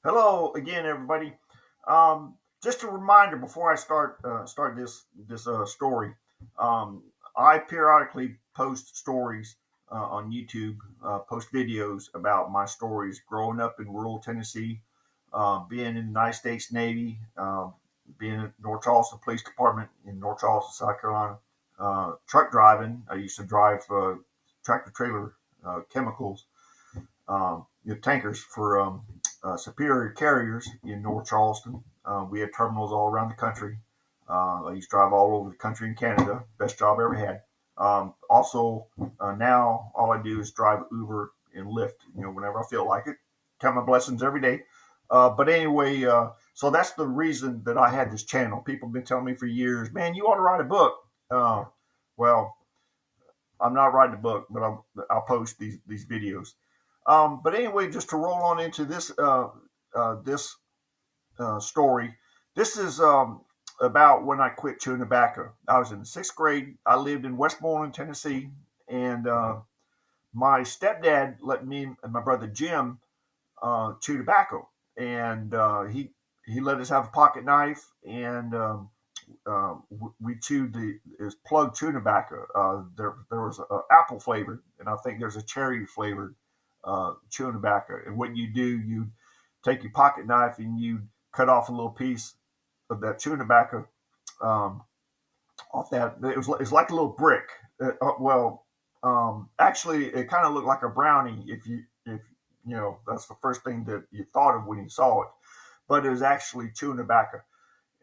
Hello again, everybody. Just a reminder before I start this story. Um, I periodically post stories on YouTube, post videos about my stories growing up in rural Tennessee, being in the United States Navy, being in North Charleston Police Department in North Charleston, South Carolina, truck driving. I used to drive tractor trailer chemicals tankers for Superior Carriers in North Charleston. We had terminals all around the country. I used to drive all over the country in Canada. Best job I ever had. Also, now all I do is drive Uber and Lyft. Whenever I feel like it. Count my blessings every day. But anyway, so that's the reason that I had this channel. People have been telling me for years, man, you ought to write a book. Well, I'm not writing a book, but I'll post these videos. But anyway, just to roll on into this story, this is about when I quit chewing tobacco. I was in the sixth grade. I lived in Westmoreland, Tennessee, and my stepdad let me and my brother Jim chew tobacco, and he let us have a pocket knife, and we chewed the is plug chewing tobacco. There was apple flavored, and I think there's a cherry flavored chewing tobacco. And what you do, you take your pocket knife and you cut off a little piece of that chewing tobacco um, off that. It's like a little brick. Actually, it kind of looked like a brownie if that's the first thing that you thought of when you saw it, but it was actually chewing tobacco.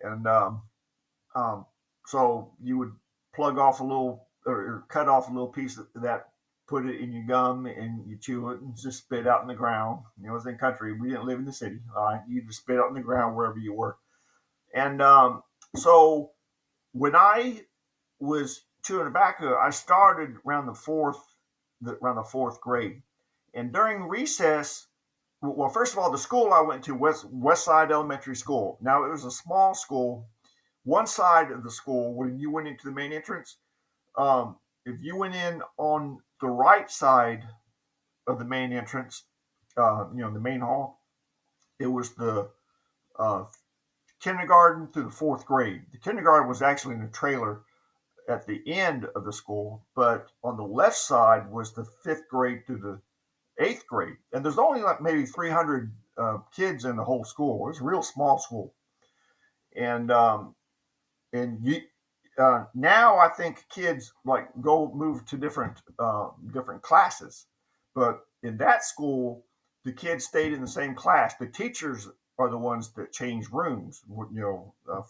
And um, so you would plug off a little or cut off a little piece of that, put it in your gum, and you chew it and just spit out in the ground. It was in country. We didn't live in the city. All right, you just spit out in the ground wherever you were. And so when I was chewing tobacco, I started around the fourth grade, and during recess. Well, first of all, the school I went to, West Side Elementary School. Now it was a small school. One side of the school, when you went into the main entrance, if you went in on the right side of the main entrance, the main hall, it was the uh, kindergarten through the fourth grade. The kindergarten was actually in a trailer at the end of the school, but on the left side was the fifth grade through the eighth grade. And there's only like maybe 300 kids in the whole school. It was a real small school. And you now I think kids like go move to different classes, but in that school, the kids stayed in the same class. The teachers are the ones that change rooms,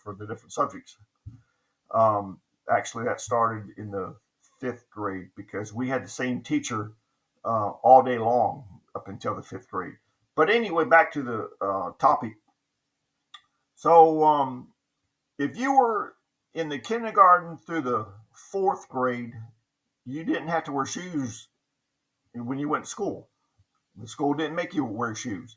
for the different subjects. Um, Actually, that started in the fifth grade because we had the same teacher all day long up until the fifth grade. But anyway, back to the topic. So, if you were in the kindergarten through the fourth grade, you didn't have to wear shoes when you went to school. The school didn't make you wear shoes.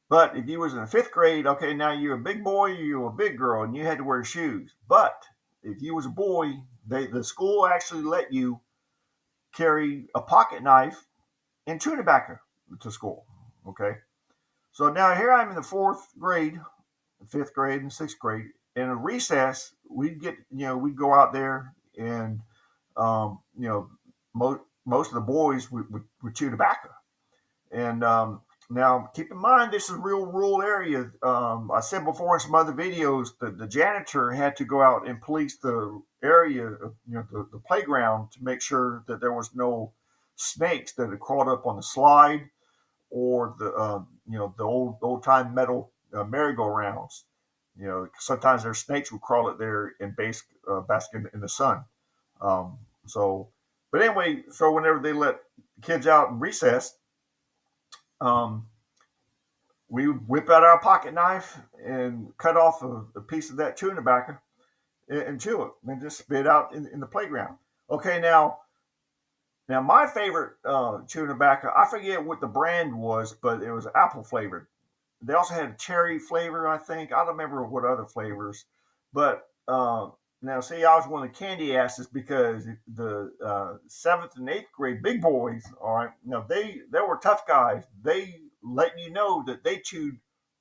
But if you was in the fifth grade, okay, now you're a big boy, you're a big girl, and you had to wear shoes. But if you was a boy, the school actually let you carry a pocket knife and chew tobacco to school. Okay, so now here I'm in the fourth grade, fifth grade, and sixth grade. In a recess, we'd go out there and um, you know, most of the boys would chew tobacco. And now, keep in mind, this is a real rural area. I said before in some other videos that the janitor had to go out and police the area, the playground, to make sure that there was no snakes that had crawled up on the slide or the old time metal merry-go-rounds. Sometimes their snakes would crawl it there and bask in the sun. Um, so, but anyway, so whenever they let the kids out in recess, um, we would whip out our pocket knife and cut off a piece of that chewing tobacco and chew it and just spit out in the playground. Okay, now my favorite chewing tobacco, I forget what the brand was, but it was apple flavored. They also had a cherry flavor, I think. I don't remember what other flavors, but now see, I was one of the candy asses because the seventh and eighth grade big boys, all right, they were tough guys. They let you know that they chewed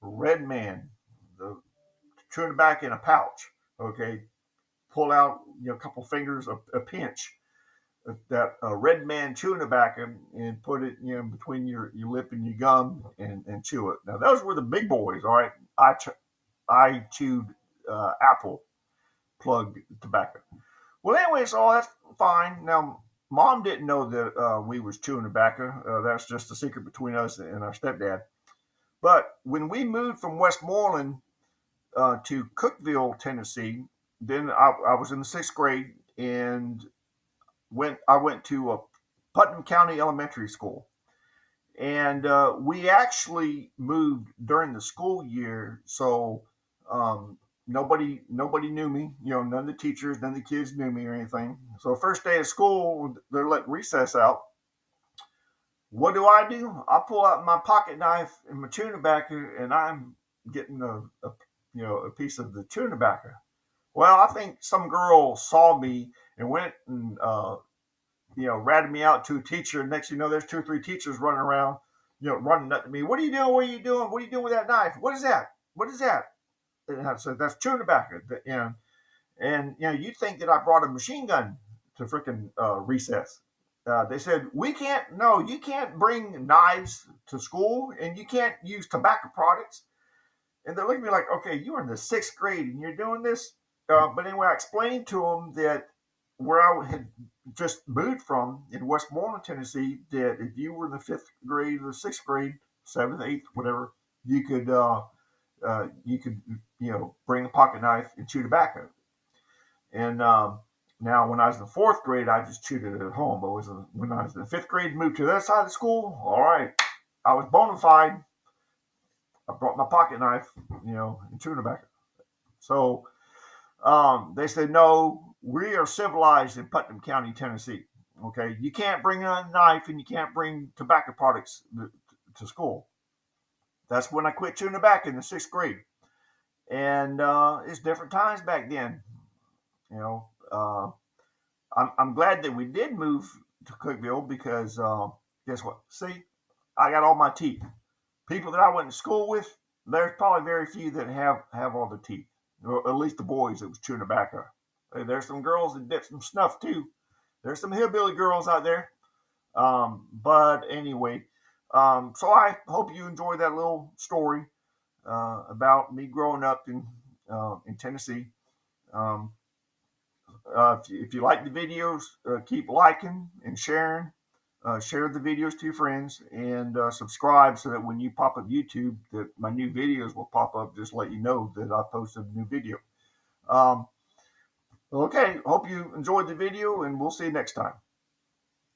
Red Man, the chewing tobacco in a pouch. Okay, pull out a couple fingers, a pinch that Red Man chewing tobacco, and put it between your lip and your gum, and chew it. Now those were the big boys. All right, I chewed apple plug tobacco. Well, anyway, so that's fine. Now, Mom didn't know that we was chewing tobacco. That's just a secret between us and our stepdad. But when we moved from Westmoreland to Cookeville, Tennessee, then I was in the sixth grade and I went to a Putnam County Elementary School, and we actually moved during the school year, so um, nobody knew me. None of the teachers, none of the kids knew me or anything. So first day of school, they're letting recess out. What do? I pull out my pocket knife and my chewing tobacco, and I'm getting a piece of the chewing tobacco. Well, I think some girl saw me and went and ratted me out to a teacher. Next, there's two or three teachers running around, running up to me. What are you doing? What are you doing? What are you doing with that knife? What is that? What is that? And I said, that's chewing tobacco. And you'd think that I brought a machine gun to freaking recess. They said, you can't bring knives to school, and you can't use tobacco products. And they're looking at me like, okay, you're in the sixth grade and you're doing this. But anyway, I explained to them that where I had just moved from in Westmoreland, Tennessee, that if you were in the fifth grade or sixth grade, seventh, eighth, whatever, you could bring a pocket knife and chew tobacco. And now, when I was in the fourth grade, I just chewed it at home. But when I was in the fifth grade, moved to the other side of the school. All right, I was bona fide. I brought my pocket knife, and chewing tobacco. So they said, no, we are civilized in Putnam County, Tennessee. Okay, you can't bring a knife and you can't bring tobacco products to school. That's when I quit chewing tobacco in the sixth grade. And it's different times back then. You know, I'm glad that we did move to Cookeville because guess what? See, I got all my teeth. People that I went to school with, there's probably very few that have all the teeth. Or at least the boys that was chewing tobacco. There's some girls that dip some snuff too. There's some hillbilly girls out there. But anyway, so I hope you enjoyed that little story about me growing up in Tennessee. Um, if you like the videos, keep liking and sharing. Share the videos to your friends and subscribe so that when you pop up YouTube, that my new videos will pop up. Just let you know that I posted a new video. Okay, hope you enjoyed the video, and we'll see you next time.